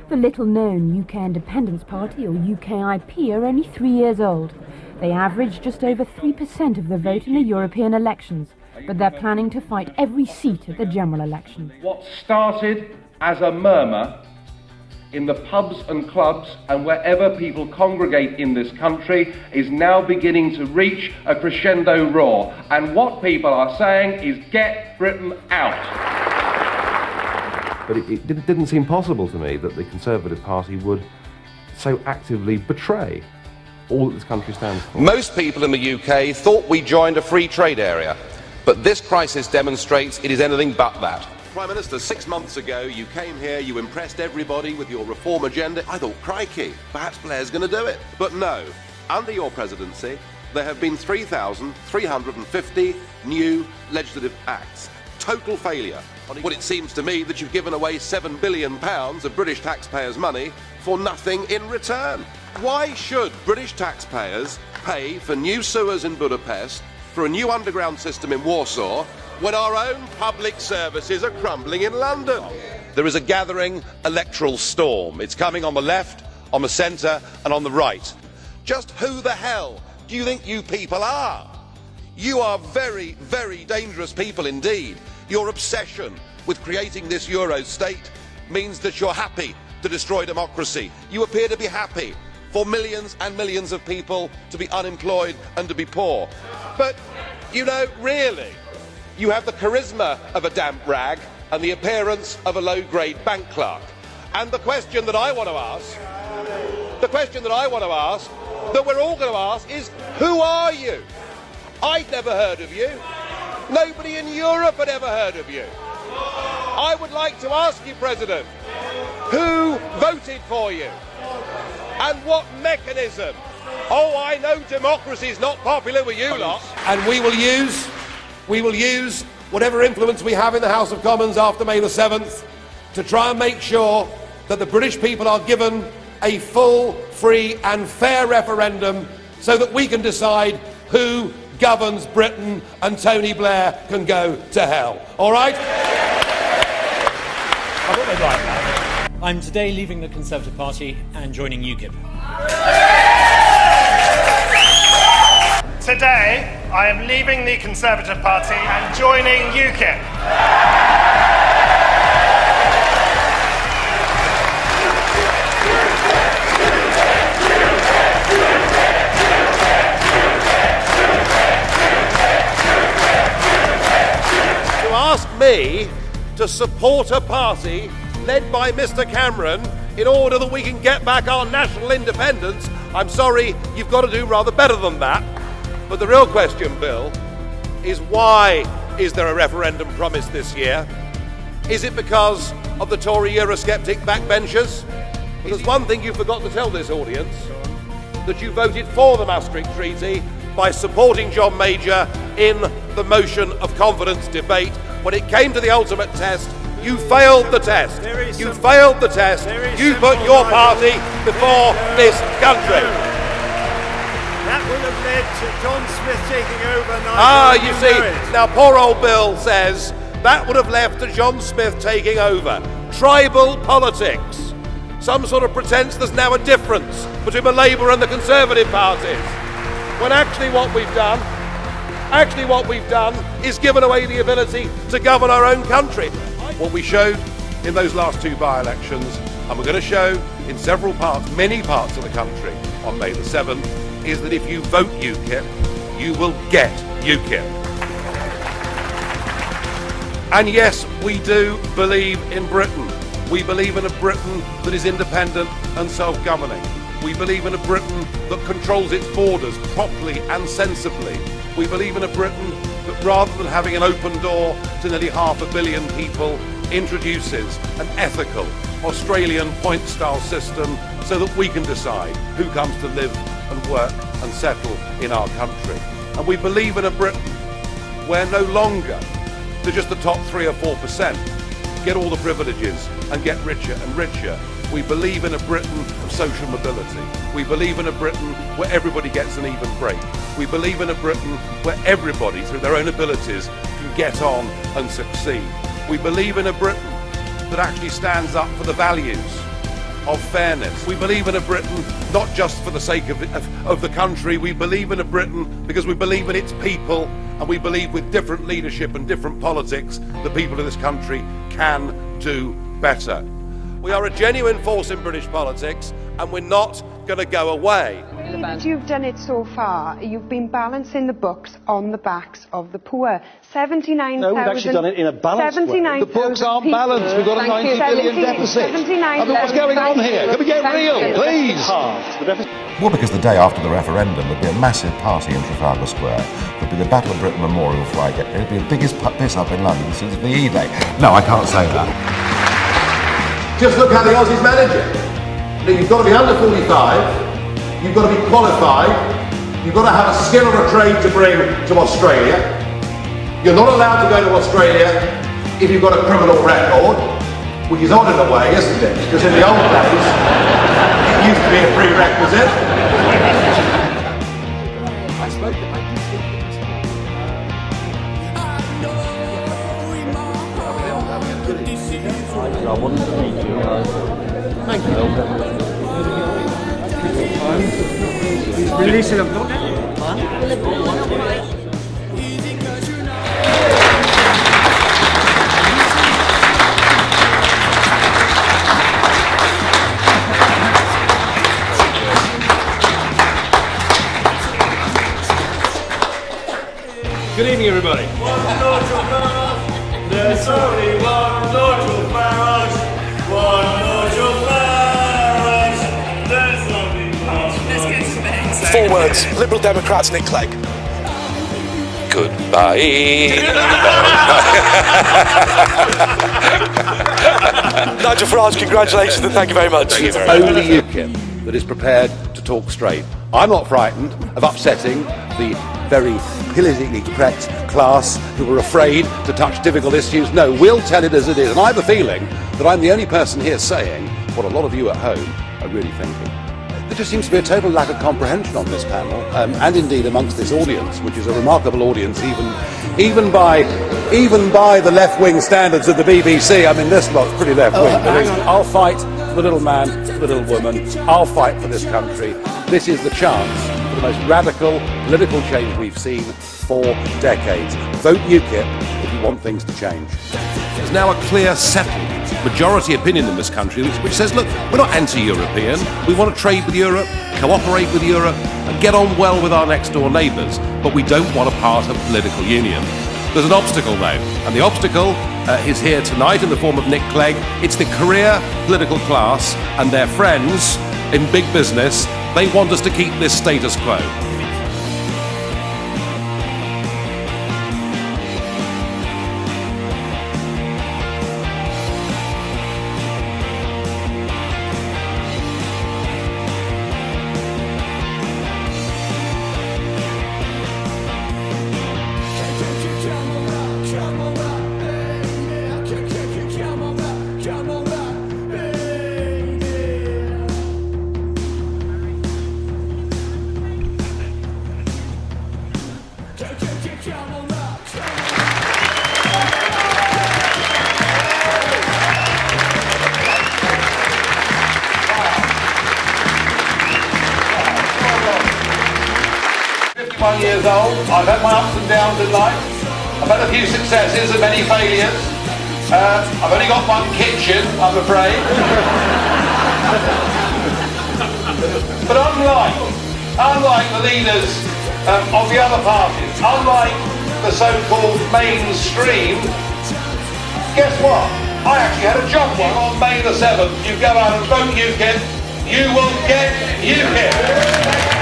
The little-known UK Independence Party, or UKIP, are only 3 years old. They average just over 3% of the vote in the European elections, but they're planning to fight every seat at the general election. What started as a murmur in the pubs and clubs and wherever people congregate in this country is now beginning to reach a crescendo roar. And what people are saying is, get Britain out. But it didn't seem possible to me that the Conservative Party would so actively betray all that this country stands for. Most people in the UK thought we joined a free trade area, but this crisis demonstrates it is anything but that. Prime Minister, 6 months ago you came here, you impressed everybody with your reform agenda. I thought, crikey, perhaps Blair's going to do it. But no, under your presidency there have been 3,350 new legislative acts. Total failure. Well, it seems to me that you've given away £7 billion of British taxpayers' money for nothing in return. Why should British taxpayers pay for new sewers in Budapest, for a new underground system in Warsaw, when our own public services are crumbling in London? There is a gathering electoral storm. It's coming on the left, on the centre and on the right. Just who the hell do you think you people are? You are very, very dangerous people indeed. Your obsession with creating this Euro state means that you're happy to destroy democracy. You appear to be happy for millions and millions of people to be unemployed and to be poor. But, you know, really, you have the charisma of a damp rag and the appearance of a low-grade bank clerk. And the question that I want to ask, that we're all going to ask is, who are you? I'd never heard of you. Nobody in Europe had ever heard of you. I would like to ask you, President, who voted for you? And what mechanism? Oh, I know democracy's not popular with you lot. And we will use whatever influence we have in the House of Commons after May the 7th to try and make sure that the British people are given a full, free and fair referendum so that we can decide who governs Britain and Tony Blair can go to hell. All right? I thought they'd like that. I'm today leaving the Conservative Party and joining UKIP. Today, I am leaving the Conservative Party and joining UKIP. Ask me to support a party led by Mr. Cameron in order that we can get back our national independence. I'm sorry, you've got to do rather better than that. But the real question, Bill, is why is there a referendum promised this year? Is it because of the Tory Eurosceptic backbenchers? But there's one thing you forgot to tell this audience, that you voted for the Maastricht Treaty by supporting John Major in the motion of confidence debate. When it came to the ultimate test, you failed the test. You failed the test. You put your party before this country. That would have led to John Smith taking over. You see, now poor old Bill says that would have left to John Smith taking over. Tribal politics. Some sort of pretense there's now a difference between the Labour and the Conservative parties. When actually what we've done is given away the ability to govern our own country. What we showed in those last two by-elections, and we're going to show in several parts, many parts of the country on May the 7th, is that if you vote UKIP, you will get UKIP. And yes, we do believe in Britain. We believe in a Britain that is independent and self-governing. We believe in a Britain that controls its borders properly and sensibly. We believe in a Britain that, rather than having an open door to nearly 500 million people, introduces an ethical Australian point-style system so that we can decide who comes to live and work and settle in our country. And we believe in a Britain where no longer do just the top 3 or 4% get all the privileges and get richer and richer. We believe in a Britain of social mobility. We believe in a Britain where everybody gets an even break. We believe in a Britain where everybody, through their own abilities, can get on and succeed. We believe in a Britain that actually stands up for the values of fairness. We believe in a Britain not just for the sake of the country. We believe in a Britain because we believe in its people, and we believe with different leadership and different politics, the people of this country can do better. We are a genuine force in British politics, and we're not going to go away. As you've done it so far, you've been balancing the books on the backs of the poor. 79,000... No, we've actually done it in a balanced way. The books aren't balanced. We've got a 90 billion deficit. I mean, what's going on here? Can we get real, please? Well, because the day after the referendum there'd be a massive party in Trafalgar Square. There'd be the Battle of Britain Memorial flag. It'd be the biggest piss-up in London since VE Day. No, I can't say that. Just look how the Aussies manage it. You've got to be under 45. You've got to be qualified, you've got to have a skill or a trade to bring to Australia. You're not allowed to go to Australia if you've got a criminal record, which is odd in a way, isn't it? Because in the old days, it used to be a prerequisite. Thank you. Release it. Good evening, everybody. There's only one Nigel Farage. One Nigel Farage. There's only one. Let's get to bed. 4 words. Liberal Democrats, Nick Clegg. Goodbye. Nigel Farage, congratulations and thank you very much. It's only UKIP that is prepared to talk straight. I'm not frightened of upsetting the very politically correct class who are afraid to touch difficult issues. No, we'll tell it as it is. And I have a feeling that I'm the only person here saying what a lot of you at home are really thinking. There just seems to be a total lack of comprehension on this panel, and indeed amongst this audience, which is a remarkable audience, even by the left-wing standards of the BBC. I mean, this lot's pretty left-wing. I'll fight for the little man, for the little woman. I'll fight for this country. This is the chance for the most radical political change we've seen for decades. Vote UKIP if you want things to change. There's now a clear, settled majority opinion in this country which says, look, we're not anti-European. We want to trade with Europe, cooperate with Europe, and get on well with our next-door neighbours. But we don't want a part of political union. There's an obstacle, though, and the obstacle is here tonight in the form of Nick Clegg. It's the career political class and their friends in big business. They want us to keep this status quo. Years old. I've had my ups and downs in life. I've had a few successes and many failures. I've only got one kitchen, I'm afraid. But unlike the leaders of the other parties, unlike the so-called mainstream, guess what? I actually had a job one on May the 7th. You go out and vote UKIP, you will get UKIP.